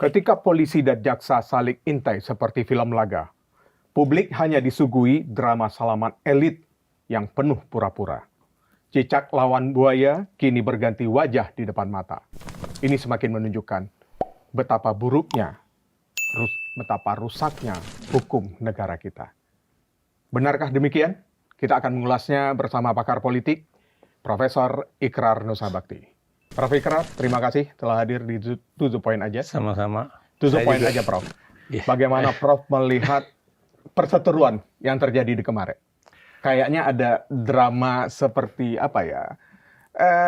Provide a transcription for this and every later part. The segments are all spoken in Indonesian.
Ketika polisi dan jaksa saling intai seperti film laga, publik hanya disuguhi drama salaman elit yang penuh pura-pura. Cicak lawan buaya kini berganti wajah di depan mata. Ini semakin menunjukkan betapa buruknya, betapa rusaknya hukum negara kita. Benarkah demikian? Kita akan mengulasnya bersama pakar politik, Profesor Ikrar Nusa Bakti. Prof. Ikrar, terima kasih telah hadir di To The Point aja. Sama-sama. To The Point aja, Prof. Bagaimana Prof melihat perseteruan yang terjadi di kemarin? Kayaknya ada drama seperti apa ya?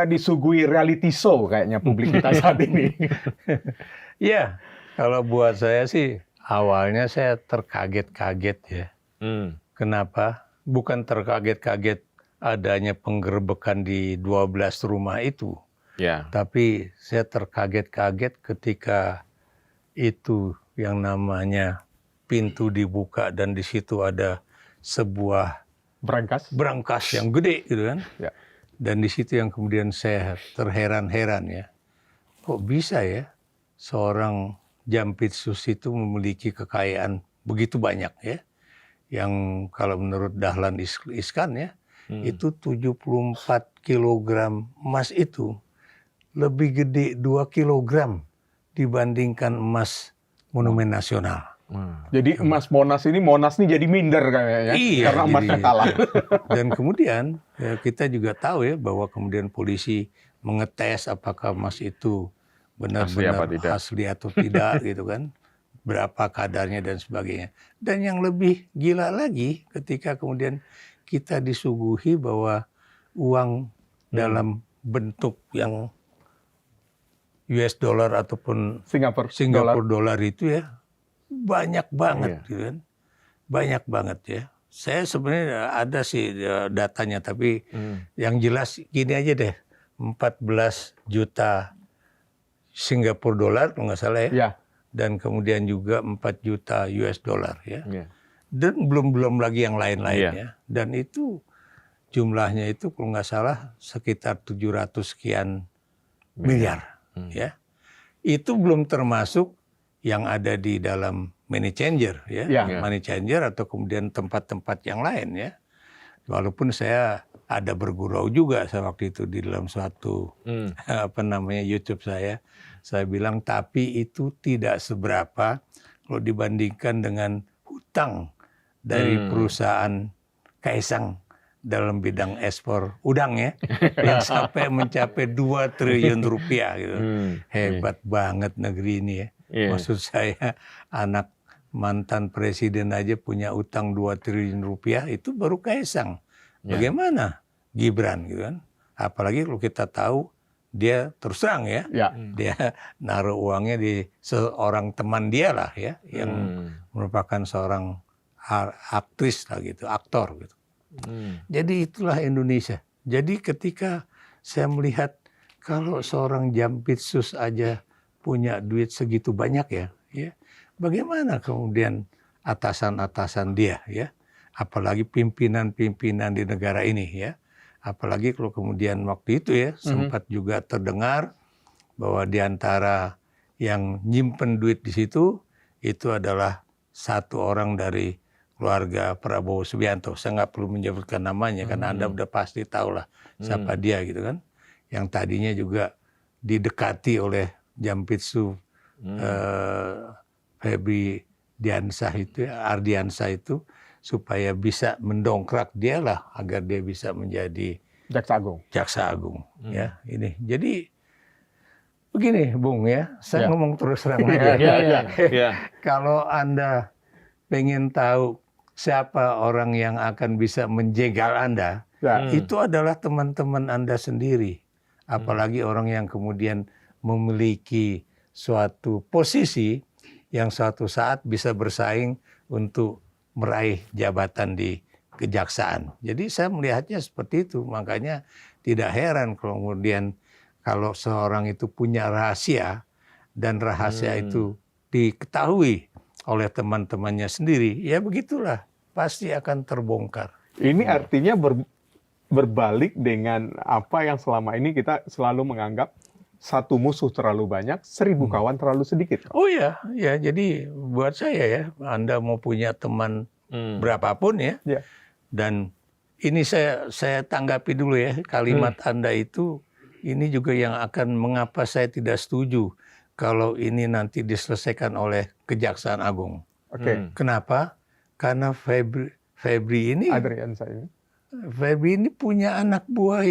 Disuguhi reality show kayaknya publik kita saat ini. Ya, kalau buat saya sih awalnya saya terkaget-kaget ya. Kenapa? Bukan terkaget-kaget adanya penggerebekan di 12 rumah itu. Ya. Tapi saya terkaget-kaget ketika itu yang namanya pintu dibuka dan di situ ada sebuah berangkas yang gede gitu kan. Ya. Dan di situ yang kemudian saya terheran-heran ya. Kok bisa ya seorang Jampitsus itu memiliki kekayaan begitu banyak ya. Yang kalau menurut Dahlan Iskan ya, itu 74 kilogram emas itu lebih gede 2 kilogram dibandingkan emas Monumen Nasional. Jadi emas Monas nih jadi minder kayaknya, karena emasnya kalah. Dan kemudian ya, kita juga tahu ya bahwa kemudian polisi mengetes apakah emas itu benar-benar asli atau tidak gitu kan. Berapa kadarnya dan sebagainya. Dan yang lebih gila lagi ketika kemudian kita disuguhi bahwa uang dalam bentuk yang US dollar ataupun Singapore dollar itu ya banyak banget gitu kan. Banyak banget ya. Saya sebenarnya ada sih datanya tapi yang jelas gini aja deh. 14 juta Singapore dollar kalau nggak salah ya. Ya. Dan kemudian juga 4 juta US dollar ya. Dan belum lagi yang lain-lain ya. Dan itu jumlahnya itu kalau nggak salah sekitar 700 sekian miliar ya. Itu belum termasuk yang ada di dalam money changer ya. Money changer atau kemudian tempat-tempat yang lain ya. Walaupun saya ada bergurau juga saya waktu itu di dalam suatu YouTube saya bilang tapi itu tidak seberapa kalau dibandingkan dengan hutang dari perusahaan Kaisang dalam bidang ekspor udang ya yang sampai mencapai 2 triliun rupiah gitu. Hebat banget negeri ini ya. Maksud saya anak mantan presiden aja punya utang 2 triliun rupiah itu baru Kaisang. Bagaimana Gibran gitu kan? Apalagi kalau kita tahu dia terus terang ya, dia naruh uangnya di seorang teman dia lah ya, yang merupakan seorang aktris lah gitu, aktor gitu. Jadi itulah Indonesia. Jadi ketika saya melihat kalau seorang Jampitsus aja punya duit segitu banyak ya, bagaimana kemudian atasan-atasan dia ya, apalagi pimpinan-pimpinan di negara ini ya. Apalagi kalau kemudian waktu itu ya sempat juga terdengar bahwa di antara yang nyimpen duit di situ itu adalah satu orang dari keluarga Prabowo Subianto. Saya nggak perlu menyebutkan namanya karena Anda udah pasti tahu lah siapa dia gitu kan. Yang tadinya juga didekati oleh Jampitsu Febri Ardiansah itu supaya bisa mendongkrak dia lah agar dia bisa menjadi Jaksa Agung. Ya, ini. Jadi begini, Bung ya, saya ngomong terus terang aja. Kalau Anda pengen tahu siapa orang yang akan bisa menjegal Anda, itu adalah teman-teman Anda sendiri. Apalagi orang yang kemudian memiliki suatu posisi yang suatu saat bisa bersaing untuk meraih jabatan di kejaksaan. Jadi saya melihatnya seperti itu. Makanya tidak heran kemudian kalau seorang itu punya rahasia dan rahasia itu diketahui oleh teman-temannya sendiri, ya begitulah pasti akan terbongkar. Ini artinya berbalik dengan apa yang selama ini kita selalu menganggap satu musuh terlalu banyak, 1000 kawan terlalu sedikit. Oh ya, ya. Jadi buat saya ya, Anda mau punya teman berapapun ya, dan ini saya tanggapi dulu ya kalimat Anda itu. Ini juga yang akan mengapa saya tidak setuju kalau ini nanti diselesaikan oleh Kejaksaan Agung. Kenapa? Karena Febri ini punya anak buah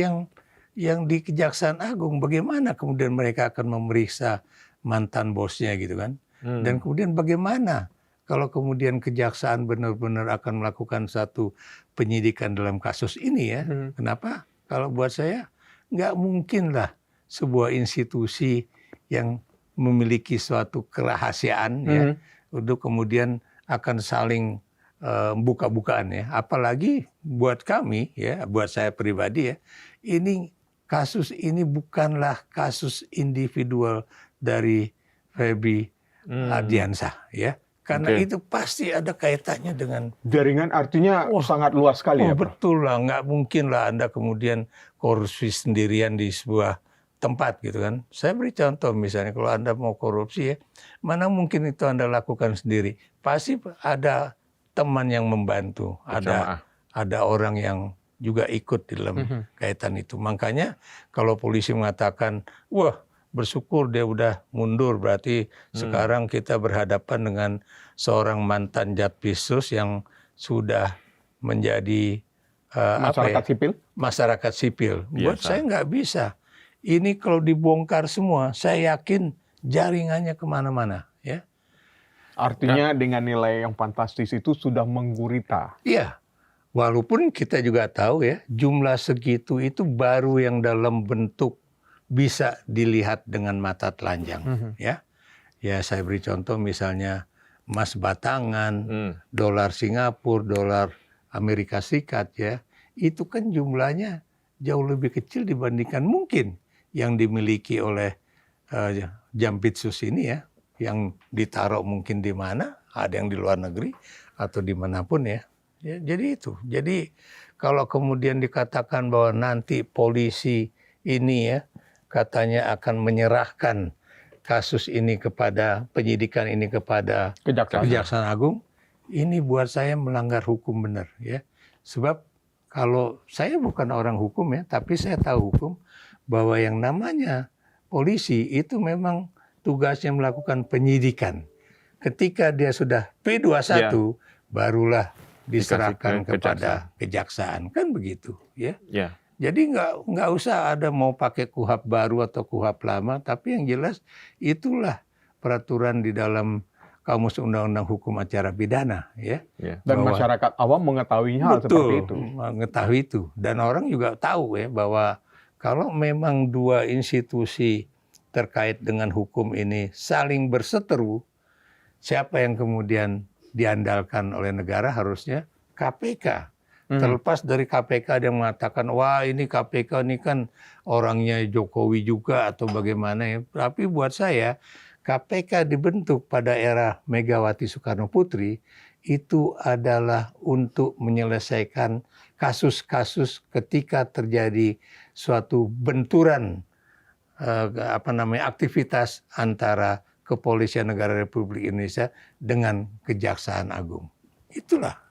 yang di Kejaksaan Agung. Bagaimana kemudian mereka akan memeriksa mantan bosnya gitu kan? Dan kemudian bagaimana kalau kemudian Kejaksaan benar-benar akan melakukan satu penyidikan dalam kasus ini ya? Kenapa? Kalau buat saya nggak mungkin lah sebuah institusi yang memiliki suatu kerahasiaan ya untuk kemudian akan saling buka-bukaan ya. Apalagi buat kami ya, buat saya pribadi ya, kasus ini bukanlah kasus individual dari Febri Ardiansah ya. Karena itu pasti ada kaitannya dengan jaringan, artinya sangat luas sekali ya, Pak? Betul lah, nggak mungkin lah Anda kemudian korupsi sendirian di sebuah tempat gitu kan. Saya beri contoh misalnya kalau Anda mau korupsi ya, mana mungkin itu Anda lakukan sendiri. Pasti ada teman yang membantu, ada orang yang juga ikut di dalam kaitan itu. Makanya kalau polisi mengatakan, wah bersyukur dia udah mundur, berarti sekarang kita berhadapan dengan seorang mantan Jatpisus yang sudah menjadi masyarakat sipil. Buat saya nggak bisa. Ini kalau dibongkar semua, saya yakin jaringannya kemana-mana. Ya. Artinya dengan nilai yang fantastis itu sudah menggurita. Iya. Walaupun kita juga tahu ya, jumlah segitu itu baru yang dalam bentuk bisa dilihat dengan mata telanjang, ya. Ya saya beri contoh misalnya emas batangan, dolar Singapura, dolar Amerika Serikat, ya. Itu kan jumlahnya jauh lebih kecil dibandingkan mungkin yang dimiliki oleh Jampitsus ini ya, yang ditaruh mungkin di mana, ada yang di luar negeri atau dimanapun ya. Ya, jadi itu. Jadi kalau kemudian dikatakan bahwa nanti polisi ini ya katanya akan menyerahkan kasus ini kepada penyidikan ini kepada Kejaksaan Agung, ini buat saya melanggar hukum benar ya. Sebab kalau saya bukan orang hukum ya, tapi saya tahu hukum bahwa yang namanya polisi itu memang tugasnya melakukan penyidikan. Ketika dia sudah P21 barulah diserahkan kepada kejaksaan, kan begitu ya. Jadi nggak usah ada mau pakai KUHP baru atau KUHP lama, tapi yang jelas itulah peraturan di dalam Kamus Undang-Undang Hukum Acara Pidana, ya. Dan bahwa masyarakat awam mengetahuinya hal seperti itu. Mengetahui itu, dan orang juga tahu ya bahwa kalau memang dua institusi terkait dengan hukum ini saling berseteru, siapa yang kemudian diandalkan oleh negara harusnya KPK. Terlepas dari KPK yang mengatakan, wah ini KPK ini kan orangnya Jokowi juga atau bagaimana ya. Tapi buat saya, KPK dibentuk pada era Megawati Soekarno Putri itu adalah untuk menyelesaikan kasus-kasus ketika terjadi suatu benturan aktivitas antara Kepolisian Negara Republik Indonesia dengan Kejaksaan Agung. Itulah